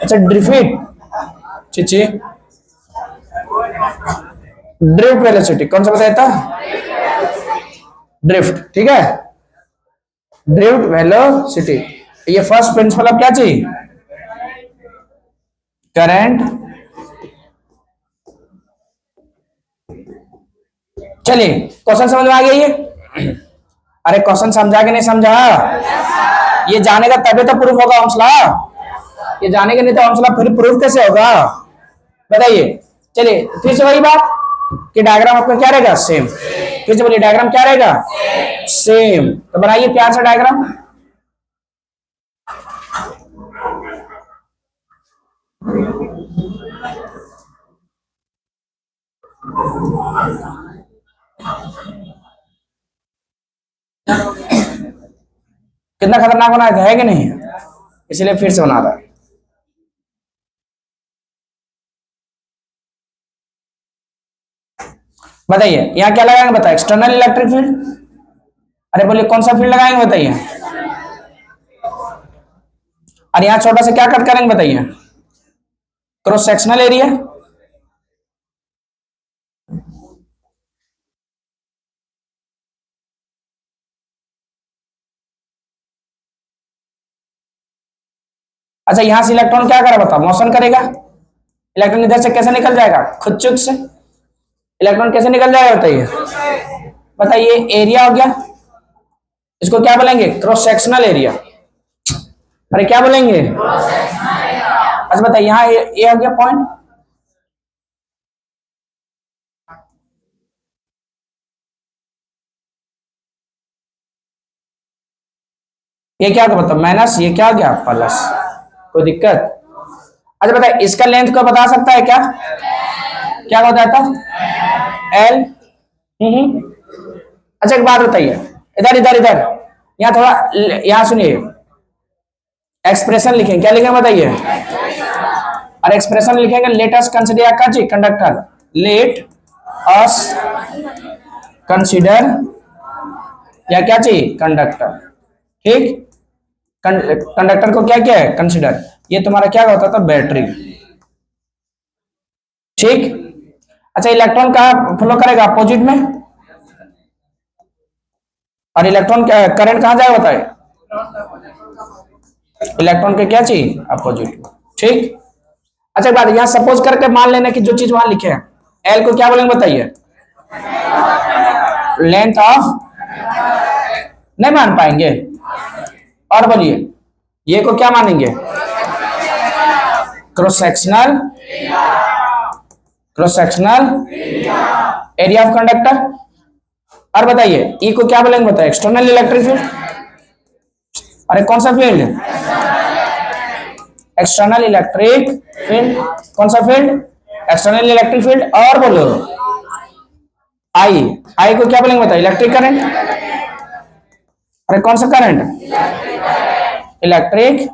अच्छा ड्रिफ्ट, चिची ड्रिफ्ट वेलोसिटी कौन सा बताया था, ड्रिफ्ट, ठीक है, ड्रिफ्ट वेलोसिटी। ये फर्स्ट प्रिंसिपल ऑफ क्या चाहिए, करंट। चलिए क्वेश्चन समझ में आ गया ये, अरे क्वेश्चन समझा कि नहीं समझा, ये जानेगा तभी तो प्रूफ होगा ओम्स लॉ, ये जानेगा नहीं तो ओम्स लॉ फिर प्रूफ कैसे होगा बताइए। चलिए फिर से वही बात कि डायग्राम आपका क्या रहेगा, सेम। फिर से बोलिए डायग्राम क्या रहेगा, सेम। तो बनाइए प्यार से डायग्राम। कितना खतरनाक बना है कि नहीं, इसलिए फिर से बना रहा है। बताइए यहाँ क्या लगाएंगे, बताइए एक्सटर्नल इलेक्ट्रिक फील्ड। अरे बोलिए कौन सा फील्ड लगाएंगे बताइए, और यहाँ छोटा सा क्या कट करेंगे बताइए, क्रॉस सेक्शनल एरिया। अच्छा यहां से इलेक्ट्रॉन क्या करेगा बताओ, मोशन करेगा। इलेक्ट्रॉन इधर से कैसे निकल जाएगा, खुद चुक से। इलेक्ट्रॉन कैसे निकल जाएगा बताइए, बताइए। एरिया हो गया, इसको क्या बोलेंगे, क्रॉस सेक्शनल एरिया। अरे क्या बोलेंगे, अच्छा बताइए, यहाँ ये हो गया पॉइंट। ये क्या होगा बताओ, माइनस, ये क्या हो गया प्लस, कोई दिक्कत। अच्छा बताइए, इसका लेंथ को बता सकता है क्या, क्या बताता एल। अच्छा एक बात बताइए, इधर इधर इधर, यहाँ थोड़ा, यहाँ सुनिए, एक्सप्रेशन लिखेंगे, क्या लिखेंगे बताइए, और एक्सप्रेशन लिखेंगे, लेट अस कंसीडर क्या चीज, कंडक्टर, लेट अस कंसीडर या क्या चाहिए, कंडक्टर। ठीक, कंडक्टर को क्या क्या है, कंसीडर। ये तुम्हारा क्या होता था, बैटरी। ठीक, अच्छा इलेक्ट्रॉन कहाँ फ्लो करेगा, अपोजिट में, और इलेक्ट्रॉन करंट कहां जाएगा बताए, इलेक्ट्रॉन के क्या चाहिए, अपोजिट। ठीक, अच्छा एक बात, यहां सपोज करके मान लेना कि जो चीज वहां लिखे हैं, एल को क्या बोलेंगे बताइए, लेंथ ऑफ, नहीं मान पाएंगे, और बोलिए, ये को क्या मानेंगे, cross sectional, cross sectional area of conductor. और बताइए, ई को क्या बोलेंगे बताइए, एक्सटर्नल इलेक्ट्रिक फील्ड। अरे कौन सा फील्ड, एक्सटर्नल इलेक्ट्रिक फील्ड, कौन सा फील्ड, एक्सटर्नल इलेक्ट्रिक फील्ड। और बोलो आई, आई को क्या बोलेंगे बताइए, इलेक्ट्रिक करंट। अरे कौन सा करंट, इलेक्ट्रिक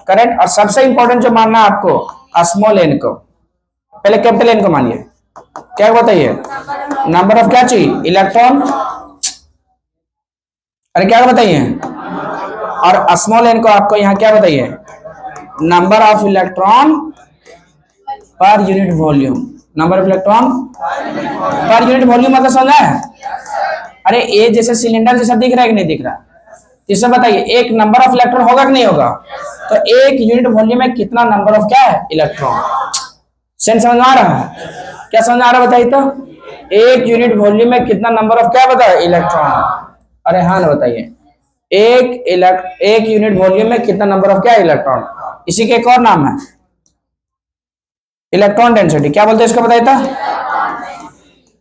करंट। और सबसे इंपॉर्टेंट जो मानना है आपको, स्मॉल एन को, पहले कैपिटल एन को मानिए, क्या बताइए, नंबर ऑफ क्या चाहिए, इलेक्ट्रॉन। अरे क्या बताइए, और स्मॉल एन को आपको यहां क्या बताइए, number of electron per unit volume, number of electron per unit volume, मतलब समझा है। अरे ए जैसे सिलेंडर जैसा दिख रहा है कि नहीं दिख रहा, इससे बताइए एक नंबर ऑफ इलेक्ट्रॉन होगा कि नहीं होगा, तो एक यूनिट वॉल्यूम में कितना नंबर ऑफ क्या है, इलेक्ट्रॉन। सेंस समझ आ रहा है, क्या समझ आ रहा है बताइए तो, एक यूनिट वॉल्यूम में कितना नंबर ऑफ क्या बताए, इलेक्ट्रॉन। अरे हाँ ना बताइए, एक यूनिट वॉल्यूम में कितना नंबर ऑफ क्या है, इलेक्ट्रॉन। इसी के एक और नाम है इलेक्ट्रॉन डेंसिटी, क्या बोलते हैं इसको बताइए तो,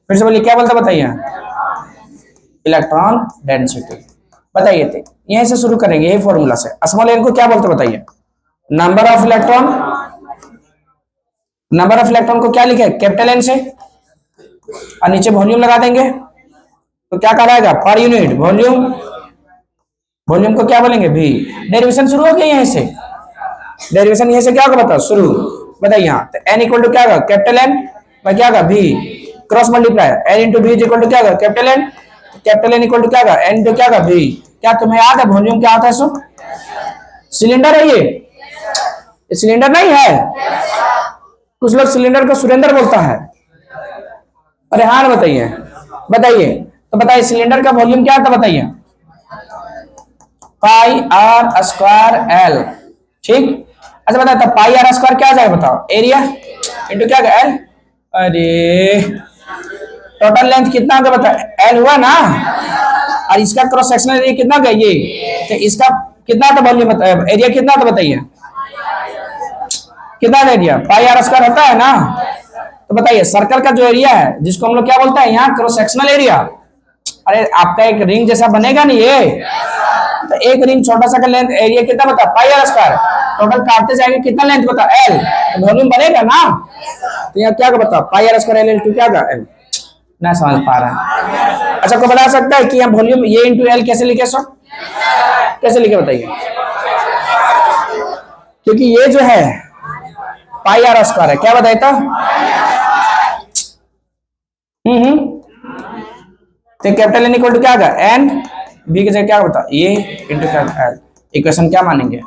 फिर से बोलिए क्या बोलते बताइए, इलेक्ट्रॉन डेंसिटी। बताइए थे, यहीं से शुरू करेंगे, यही फॉर्मूला से। स्मॉल एन को क्या बोलते बताइए, number of electron, number of electron को क्या लिखे, कैपिटल एन से, और नीचे वॉल्यूम लगा देंगे, तो क्या कहलाएगा, पर यूनिट वॉल्यूम। वॉल्यूम को क्या बोलेंगे, भी। डेरिवेशन शुरू हो गया यहीं से, डेरिवेशन यहीं से क्या होगा बताओ, शुरू। बताइए यहाँ तो एन इक्वल टू क्या होगा, कैपिटल एन में क्या होगा, भी, क्रॉस मल्टीप्लाई, एन इंटू भी इज इक्वल टू क्या होगा, capital N, capital N equal to क्या होगा, एन इंटू क्या होगा, भी। क्या तुम्हें याद है वॉल्यूम क्या होता है, सो सिलेंडर है ये सिलेंडर नहीं है, कुछ लोग सिलेंडर को सुरेंद्र बोलता है। अरे हाँ बताइए, बताइए तो बताइए सिलेंडर का वॉल्यूम क्या था बताइए, पाई आर स्क्वायर एल। ठीक, अच्छा बताओ तो पाई आर स्क्वायर क्या जाएगा बताओ, एरिया इंटू क्या एल। अरे टोटल लेंथ कितना होगा बता, एल हुआ ना, और इसका क्रॉस सेक्शनल एरिया कितना होगा ये, तो इसका कितना था वॉल्यूम, एरिया कितना था बताइए, कितना एरिया, पाई आर स्क्वायर होता है ना। तो बताइए सर्कल का जो एरिया है जिसको हम लोग क्या बोलते हैं, यहाँ क्रॉस सेक्शनल एरिया। अरे आपका एक रिंग जैसा बनेगा नहीं ये, तो एक रिंग छोटा सा का लेंथ एरिया कितना बता, पाई आर स्क्वायर। टोटल काटते जाएंगे कितना लेंथ बता, एल, तो वॉल्यूम बनेगा ना। तो यहाँ क्या बता, पाई आर स्क्वायर एल इंटू क्या का एल, ना समझ पा रहा है। अच्छा को बता सकता है कि यहाँ वॉल्यूम ये इंटू एल कैसे लिखे, सो कैसे लिखे बताइए, क्योंकि ये जो है पाई आर स्क्वायर है, क्या बताए तो, तो कैपिटल एन इक्वल टू क्या होगा, एन, बी की जगह क्या बता, ये इंटू क्या एल। इक्वेशन क्या मानेंगे,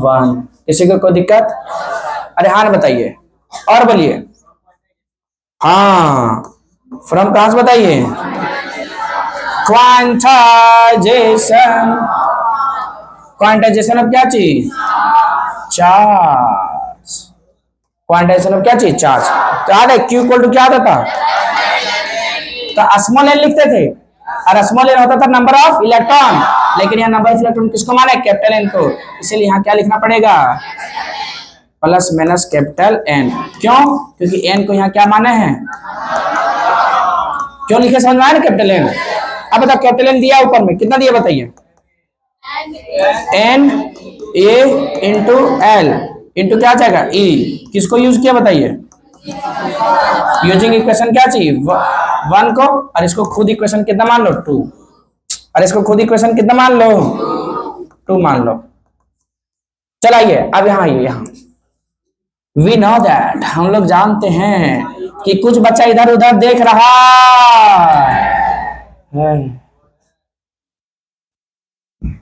1। किसी को कोई दिक्कत, अरे हाँ बताइए, और बोलिए, हाँ फ्रॉम कहां से बताइए, क्वांटाइजेशन, क्वांटाइजेशन ऑफ क्या चीज, चार्ज। क्वांटाइजेशन ऑफ क्या चीज, चार्ज। तो याद है क्यू इक्वल टू क्या होता था, तो स्मॉल एन लिखते थे और स्मॉल एन होता था नंबर ऑफ इलेक्ट्रॉन, लेकिन यहाँ नंबर ऑफ इलेक्ट्रॉन किसको माना है, कैपिटल एन को, इसीलिए यहाँ क्या लिखना पड़ेगा, प्लस माइनस कैपिटल एन। क्यों, क्योंकि एन को यहाँ क्या माना है, क्यों लिखे समझ में आया ना कैपिटल एन। अब बताओ कैपिटल एन दिया ऊपर में कितना दिया बताइए, N A into L into क्या जाएगा ई, किसको यूज किया बताइए, यूजिंग इक्वेशन क्या चाहिए 1 को, और इसको खुद इक्वेशन कितना मान लो 2, और इसको खुद इक्वेशन कितना मान लो 2 मान लो। चलाइए अब यहाँ आइए, यहाँ वी नो दैट, हम लोग जानते हैं कि कुछ बच्चा इधर उधर देख रहा है,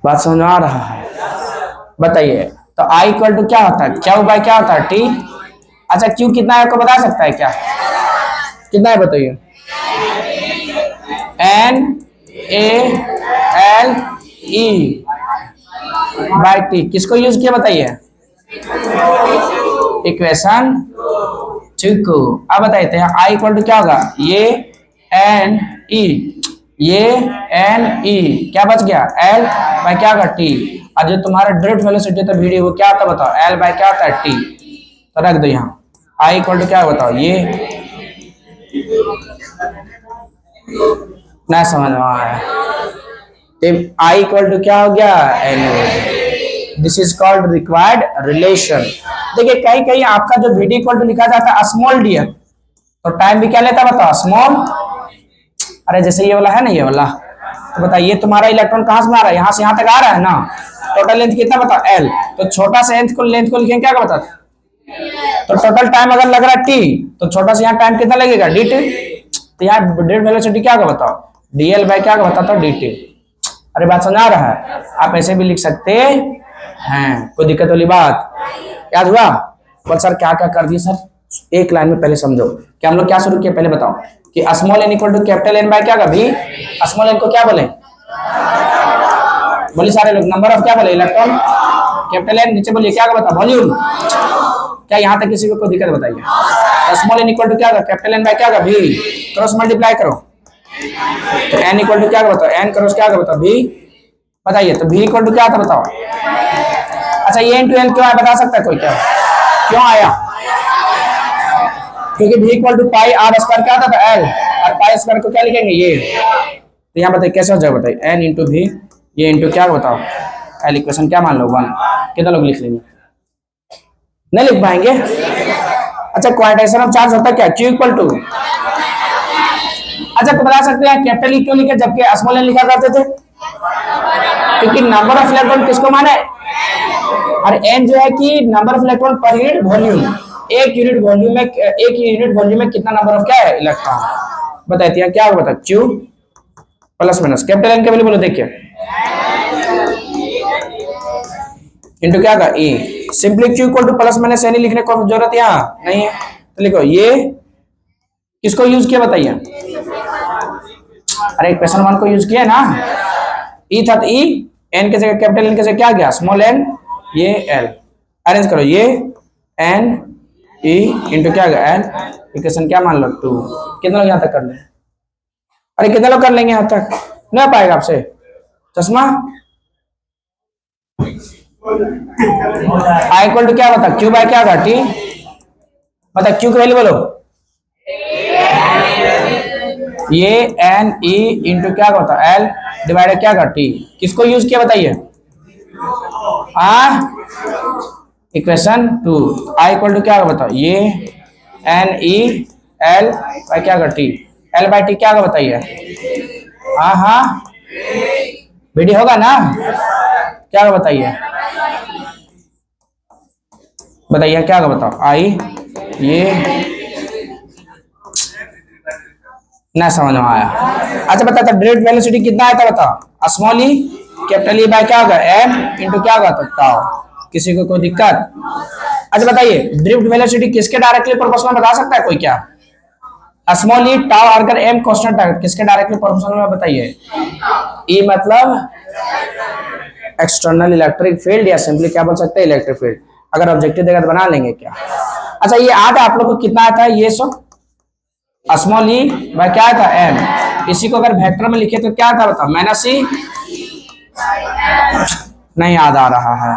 बात समझ आ रहा है, बताइए। तो आई इक्वल टू क्या होता है, क्या बाय क्या होता है टी। अच्छा क्यू कितना है आपको बता सकता है क्या, कितना है बताइए, N A L E by T, किसको यूज किया बताइए, इक्वेशन 2 को। अब बताइए थे आई इक्वल टू क्या होगा, ये एन ई, ये एन ई क्या बच गया एल बाय क्या होगा टी, और जो तुम्हारा ड्रिफ्ट वेलोसिटी था वीडियो वो क्या होता बताओ, एल बाय क्या होता है टी। तो रख दो यहाँ आई इक्वल टू क्या बताओ, ये ना समझ में आया, आई इक्वल टू क्या हो गया N, this is called required relation. देखिए कहीं कहीं आपका जो वीडी इक्वल टू लिखा जाता है स्मॉल डी है, तो टाइम भी क्या लेता है बताओ स्मॉल, अरे जैसे ये वाला है ना ये वाला, तो बताइए तुम्हारा इलेक्ट्रॉन कहां से आ रहा है, यहाँ से यहाँ तक आ रहा है ना, टोटल लेंथ कितना बताओ एल, तो छोटा से लेंथ को लिखेंगे क्या बता, तो टोटल टाइम अगर लग रहा है टी, तो छोटा से यहाँ टाइम कितना लगेगा डी टी, तो यहाँ ड्रिफ्ट वेलोसिटी क्या होगा बताओ, डीएल बाय क्या बताता हूँ डी टी। अरे बात समझ आ रहा है, आप ऐसे भी लिख सकते हैं, कोई दिक्कत वाली बात, याद हुआ। बोल सर क्या क्या कर दिए सर, एक लाइन में पहले समझो कि हम लोग क्या शुरू किया, पहले बताओ कि small N equal to capital N by क्या का भी, स्मॉल एन को क्या बोले, बोलिए सारे लोग, नंबर ऑफ क्या बोले इलेक्ट्रॉन, कैपिटल एन नीचे बोलिए क्या का बता वॉल्यूम, क्या यहाँ तक किसी को कोई दिक्कत बताइए, स्मॉल एन इक्वल टू क्या का कैपिटल एन बाय क्या का भी, क्रॉस मल्टीप्लाई करो, तो एन इक्वल टू क्या का बताओ, एन क्रॉस क्या का बताओ भी, बताइए तो भी इक्वल टू क्या था बताओ। अच्छा ये इंटू एल क्यों आया बता सकता है कोई, क्या क्यों आया, क्योंकि भी equal to pi R square क्या था एल, और पाई स्क्वायर को क्या लिखेंगे ये, तो यहाँ बताइए कैसे हो जाएगा बताइए, एन इंटू भी ये इंटू क्या बताओ एल, इक्वेशन क्या मान लो 1, कितना लोग लिख लेंगे, नहीं लिख पाएंगे। अच्छा क्वांटाइजेशन ऑफ चार्ज होता है क्या, क्यू इक्वल टू, अच्छा तो बता सकते हैं कैपिटल ई क्यों लिखे जबकि स्मॉल एन लिखा करते थे, क्योंकि नंबर ऑफ इलेक्ट्रॉन किसको माने, और एन जो है कि number of electron per unit volume, एक यूनिट वॉल्यूम में कितना नंबर ऑफ क्या है इलेक्ट्रॉन, बताते हैं क्या होगा बता, Q plus minus capital N के वैल्यू बोलो देखिए इंटू क्या का ए, simply Q equal to plus minus N लिखने को जरूरत यहाँ नहीं है, तो लिखो ये किसको यूज किया बताइए, अरे इक्वेशन 1 को यूज किया ना, ई था तो ई, एन के जगह कैपिटल एन के जगह क्या गया स्मॉल एन, ये एल, अरेंज करो ये एन ई इंटू क्या गया एल, इक्वेशन क्या मान लो 2, कितने लोग यहाँ तक कर ले, अरे कितने लोग कर लेंगे यहाँ तक, नहीं पाएगा आपसे चश्मा, आई इक्वल टू क्या बता क्यू बाय क्या था टी, बता क्यू की वैल्यू बोलो, ये एन ई इंटू क्या होता एल डिवाइडेड क्या का टी, किसको यूज किया बताइए, इक्वेशन 2, आई इक्वल टू क्या बताओ ये एन ई एल बाय क्या का टी, एल बाय टी क्या का बताइए, हाँ वीडियो होगा ना, क्या का बताइए क्या का बताओ, आई ये ना समझ में आया। अच्छा बता ड्रिफ्ट वेलोसिटी कितना आया था बताओ, small E capital E by क्या होगा एम इंटू क्या होगा टाउ, किसी को कोई दिक्कत। अच्छा बताइए ड्रिफ्ट वेलोसिटी किसके डायरेक्टली प्रोपोर्शनल बता सकता है कोई क्या, स्मॉल ई टाउ अगर एम कांस्टेंट है किसके डायरेक्टली प्रोपोर्शनल में बताइए, ई मतलब एक्सटर्नल इलेक्ट्रिक फील्ड या सिंपली क्या बोल सकते हैं इलेक्ट्रिक फील्ड, अगर ऑब्जेक्टिव देगा तो बना लेंगे क्या। अच्छा ये याद है आप लोग को कितना आता है ये सब? स्मॉल ई बाय क्या था एम। इसी को अगर वेक्टर में लिखे तो क्या था बताओ? माइनस ई। नहीं याद आ रहा है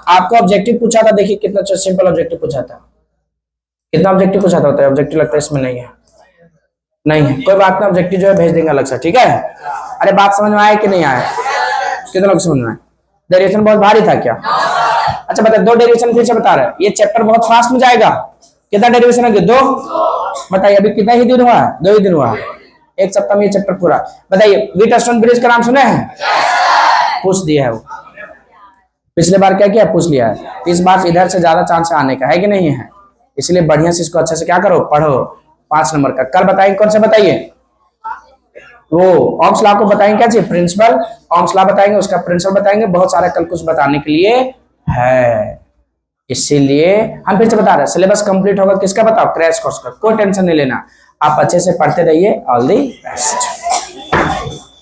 आपको? ऑब्जेक्टिव पूछा था, देखिए कितना अच्छा सिंपल ऑब्जेक्टिव पूछा था। कितना ऑब्जेक्टिव पूछा था होता है? ऑब्जेक्टिव लगता है इसमें नहीं है। नहीं है कोई बात नहीं, ऑब्जेक्टिव जो है भेज देंगे अलग से, ठीक है। अरे बात समझ में आया कि नहीं आया? कितना लोग समझ में आया? डेरिवेशन बहुत भारी था क्या? अच्छा बता, दो डेरिवेशन फिर से बता रहे हैं, ये चैप्टर बहुत फास्ट में जाएगा। कितना डेरिवेशन है? दो। बताइए अभी कितना ही दिन हुआ है? 2 ही दिन हुआ है, एक सप्ताह में ये चैप्टर पूरा। बताइए व्हीटस्टोन ब्रिज का नाम सुने हैं? पूछ दिया है वो, पिछले बार क्या किया? पूछ लिया है। इस बार इधर से ज्यादा चांस आने का है कि नहीं है? इसलिए बढ़िया से इसको अच्छे से क्या करो, पढ़ो। 5 नंबर का कल बताएंगे, कौन से बताइए? वो ओम्स लॉ को बताएंगे, क्या चाहिए? प्रिंसिपल ओम्स लॉ बताएंगे, उसका प्रिंसिपल बताएंगे, बहुत सारा कल कुछ बताने के लिए है। इसीलिए हम फिर से बता रहे हैं, सिलेबस कंप्लीट होगा किसका बताओ? क्रैश कोर्स का। कोई टेंशन नहीं लेना, आप अच्छे से पढ़ते रहिए। All the best.